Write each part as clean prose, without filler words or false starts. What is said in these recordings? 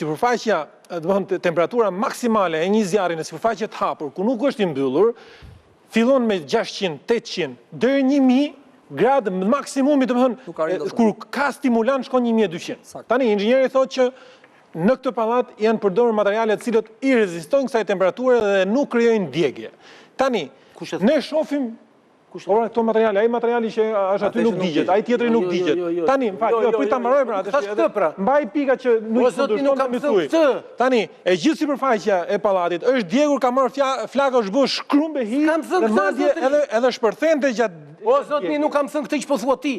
Sipërfaqja, temperatura maksimale e një zjarri në sipërfaqe të hapur, ku nuk është i mbyllur, fillon me 600, 800, deri 1000 gradë maksimumi, kur ka stimulant shkon 1200. Tani, inxhinieri thotë që në këtë pallat janë përdorur materiale të cilët i rezistojnë kësaj temperature dhe nuk krijojnë djegje. Tani, ne shohim këto materiale, ai materiali që është aty nuk digjet, ai tjetri nuk digjet. Tani, prit ta mbaroj pra. Mbaj pika që nuk do të thuaj. Tani, e gjithë sipërfaqja e pallatit është djegur, ka marrë flaka, është bërë shkrumbe hi, dhe madje edhe shpërthente gjatë. O zotni, nuk kam thënë këtë që po thua ti.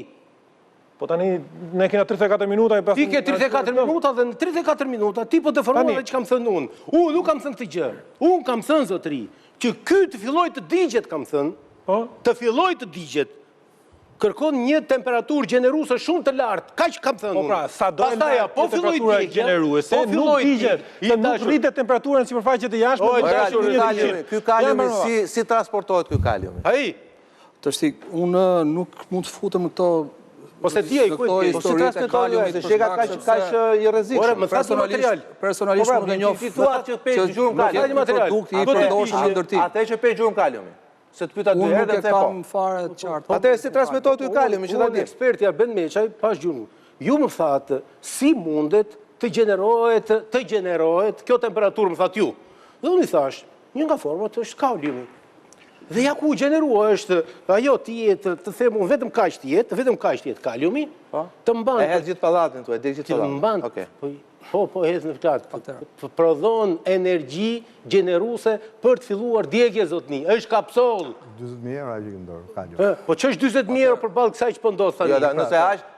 Po tani, ne kena 34 minuta. Ti ke 34 minuta dhe në 34 minuta ti po të formove që kam thënë unë. Unë nuk kam thënë këtë gjë. Unë kam thënë, zotri, që ky të filloj të digjet, kam thënë, të filloj të digjet, kërkon një temperaturë gjeneruse shumë të lartë. Kaq kam thënë unë. Po pra, sa do temperatura gjeneruese, nuk digjet, se nuk rritet temperatura në sipërfaqet e jashtme. Ky kaliumi si transportohet ky kaliumi? Ai, të shtik, unë nuk mund të futem në këto. Po se ti e i kujtë, po si transmitohet, se sheka kaq i rrezikshëm. Personalisht nuk e njoh. Ti thua që pesh gjurmë kaliumi, produkti i përdorshëm në ndërtim. Atë që pesh gjurmë kaliumi. Se të pyeta dy herë dhe the po. Unë nuk e kam fare të qartë. Atë si transmetohet ky kaliumi, që ta di. Ekspertja Ben Meçaj pas gjurmë. Ju më thatë si mundet të gjenerohet kjo temperaturë, më thatë ju. Dhe unë i thash, një nga format është kaliumi. Dhe ja ku gjenerua është, ajo tjetë, të themu, vetëm kaq tjetë kaliumi, të mbanë... E hedhë gjithë pallatin tu, e dhe gjithë pallatin. Po, hedhë në flatë. Prodhon energji gjeneruse për të filluar djegje, zotni. Është kapsol. 20.000 euro që këndorë, kaliumi. Po që është 20.000 euro për balë kësaj që pëndosë, thani? Jo,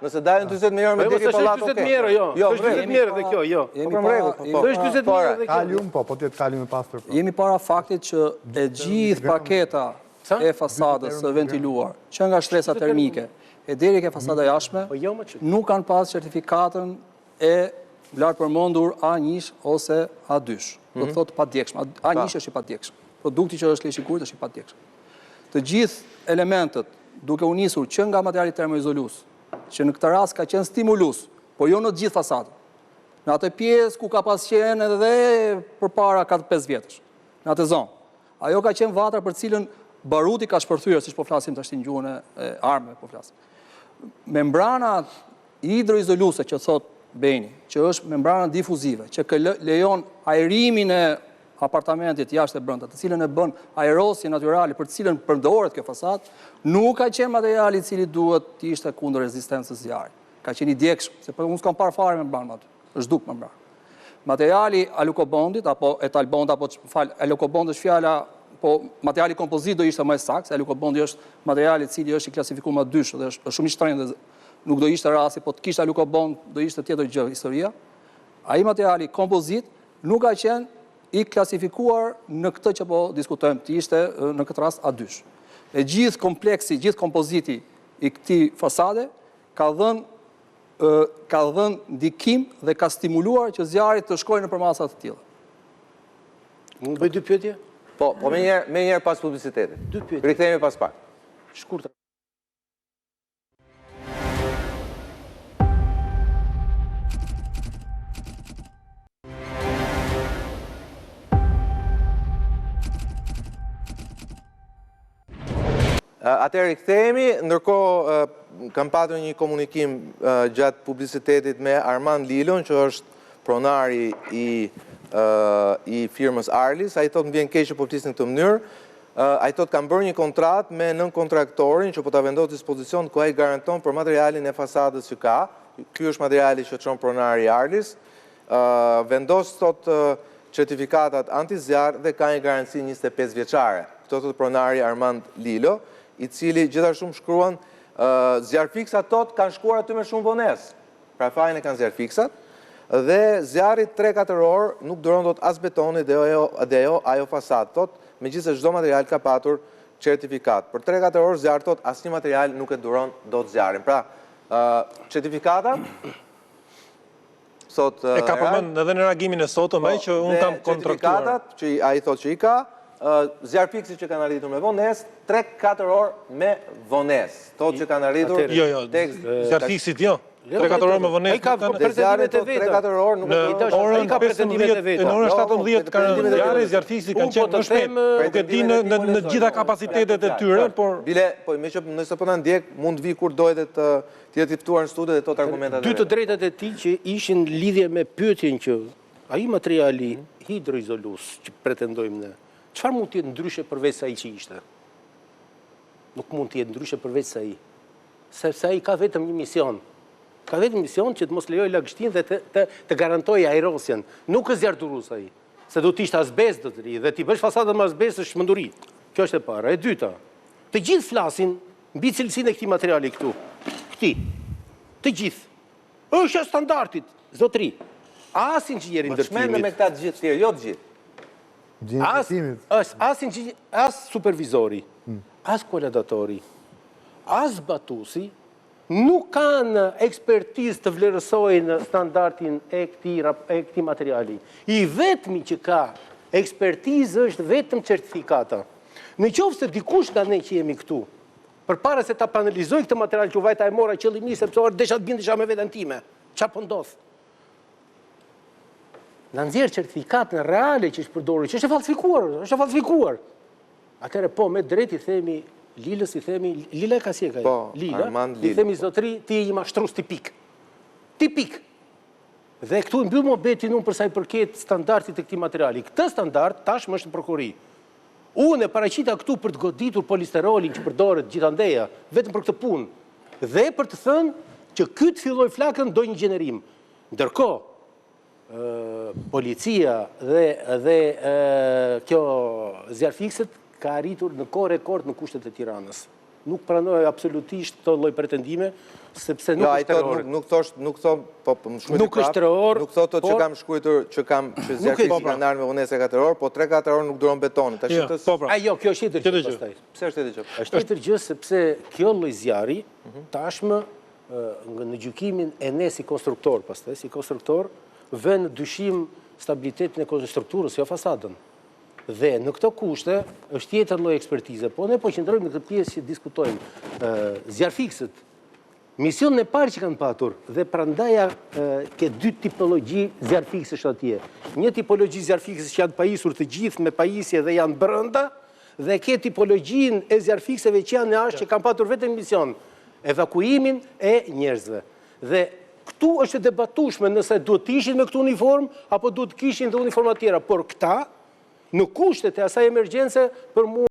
nëse dajnë 20.000 euro me djegje pallatë, okej. Është 20.000 euro, jo. Është 20.000 euro dhe kjo, jo. Është 20.000 euro dhe kjo. Kalium, po tjetë kaliumi pastër. Jemi para faktit që e gjithë paketa e fasadës së ventiluar, që nga shtresa termike, e deri ke fasada jashtme, nuk kanë pas certifikatën e lartë përmendur A1 ose A2. Do të thotë padjekshëm. A1 është i padjekshëm. Produkti që është leshikurit është i padjekshëm. Të gjithë elementet, duke u nisur që nga materiali termoizolus, që në këtë rast ka qenë stimulus, por jo në të gjithë fasadën. Në atë pjesë ku ka pas qenë edhe përpara 4-5 vjetësh. Në atë zonë. Ajo ka qenë vatra për cilën baruti ka shpërthyer, siç po flasim tash në gjuhën e armëve po flasim. Membrana hidroizoluse që thot Beni, që është membrana difuzive, që lejon ajrimin e apartamentit jashtë e brenda, të cilën e bën aerosje natyrale për të cilën përdoret kjo fasadë, nuk ka qenë materiali i cili duhet të ishte kundër rezistencës zjarrit. Ka qenë i djegshëm, se unë s'kam parë fare membranë aty. Është duk membranë. Materiali alukobondit apo etalbond apo alukobond është fjala, po materiali kompozit do ishte më saktë, se alukobondi është materiali i cili është i klasifikuar më dysh dhe është shumë i shtrenjtë dhe nuk do ishte rasti, po të kishte alukobond do ishte tjetër gjë historia. Ai materiali kompozit nuk ka qenë i klasifikuar në këtë që po diskutojmë, të ishte në këtë rast A2. E gjithë kompleksi, gjithë kompoziti i këtij fasade ka dhënë ndikim dhe ka stimuluar që zjarri të shkojë nëpër masa të tilla. Mund bëj dy pyetje? Po me njerë pas publicitetit. Dy pyetje. Rikthehemi pas pak. Shkurtër. Atëherë rikthehemi, ndërkohë kam patur një komunikim gjatë publicitetit me Armand Lilon, që është pronari i firmës Arlis. Ai thotë më vjen keq që po flisni në këtë mënyrë. Ai thotë kanë bërë një kontratë me nënkontraktorin që po ta vendos dispozicion ku ai garanton për materialin e fasadës që ka. Ky është materiali që çon pronari i Arlis. Vendos thotë certifikatat antizjarr dhe ka një garanci 25 vjeçare. Këto thotë pronari Armand Lilo, i cili gjithashtu shkruan zjarfiksat tot kanë shkuar aty me shumë vonesë. Pra fajin e kanë zjarfiksat dhe zjarri 3-4 orë nuk duron dot as betoni dhe ajo fasadë tot, megjithëse çdo material ka patur certifikat. Për 3-4 orë zjarri tot asnjë material nuk e duron dot zjarrin. Pra, certifikatat sot e ka përmend edhe në reagimin e sotëm ai që un kam kontraktuar. Certifikatat që ai thotë që i ka zjarfiksi që kanë arritur me vonesë, 3-4 orë me vonesë. Thotë që kanë arritur... Jo, zjarfiksit jo. 3-4 orë më vonë. Ai ka pretendimet e veta. 3-4 orë nuk Ai ka pretendimet e veta. Në orën 17 kanë zjarri, zjarfiksi kanë qenë më shpejt. Nuk e di në gjitha kapacitetet e tyre, por Bile, po nëse po na ndjek, mund të vi kur dojë dhe të jetë i ftuar në studio dhe tot argumentat. Dy të drejtat e tij që ishin lidhje me pyetjen që ai materiali hidroizolus që pretendojmë ne, çfarë mund të jetë ndryshe përveç se ai që ishte? Nuk mund të jetë ndryshe përveç se ai. Sepse ai ka vetëm një mision. Ka vetëm mision që të mos lejoj lagështin dhe të garantoj aerosjen. Nuk është zjardurues ai. Se do të ishte azbest do të ri dhe ti bësh fasadën me azbest është shmenduri. Kjo është e para. E dyta, të gjithë flasin mbi cilësinë e këtij materiali këtu. Të gjithë. Është standardit, zotëri. As inxhinierin ndërtimit. Me këta të gjithë tjerë, jo të gjithë. As supervizori, as kolaudatori, as batusi, nuk kanë ekspertizë të vlerësojnë standardin e këtij materiali. I vetmi që ka ekspertizë është vetëm certifikata. Në qoftë se dikush nga ne që jemi këtu, përpara se ta panelizoj këtë material që vajta e mora qëllimisht sepse orë desha të bindesha me veten time. Çfarë po ndodh? Në nxjerr certifikatën reale që është përdorur, që është e falsifikuar, Atëherë po me drejt i themi Lilës, i themi Lila e ka si e ka e? Lila, i themi zotëri, ti e i mashtrus tipik. Tipik. Dhe këtu në mbyll mobetin unë përsa i përket standardit të këtij materiali. Këtë standard tashmë është në prokurori. Unë e paraqita këtu për të goditur polisterolin që përdoret gjithandeja, vetëm për këtë punë. Dhe për të thënë që ky të filloj flakën do një gjenerim. Ndërkohë, policia dhe kjo zjarfikset ka arritur në kohë rekord në kushtet e Tiranës. Nuk pranoj absolutisht këto lloj pretendime, sepse nuk është terror. Nuk thon, po më shkruaj. Nuk është terror. Nuk thotë që kam shkruar që zjarfiksi kanë ardhur me vonesë ka terror, po 3-4 orë nuk duron betonin. Tash Ajo, kjo është tjetër gjë pastaj. Pse është tjetër gjë? Është tjetër gjë sepse kjo lloj zjarri tashmë në gjykimin e ne si konstruktor, pastaj si konstruktor vën në dyshim stabilitetin e konstrukturës, jo fasadën. Dhe në këto kushte është tjetër lloj ekspertize, po ne po qëndrojmë në këtë pjesë që diskutojmë. Zjarfikset, misionin e parë që kanë patur dhe prandaja ke dy tipologji zjarfiksesh atje. Një tipologji zjarfiksesh që janë pajisur të gjithë me pajisje dhe janë brenda, dhe ke tipologjinë e zjarfikseve që janë në ashtë që kanë patur vetëm mision, evakuimin e njerëzve. Dhe këtu është debatueshme nëse duhet të ishin me këtë uniform apo duhet të kishin dhe uniforma tjera, por këta në kushtet e asaj emergjence për mua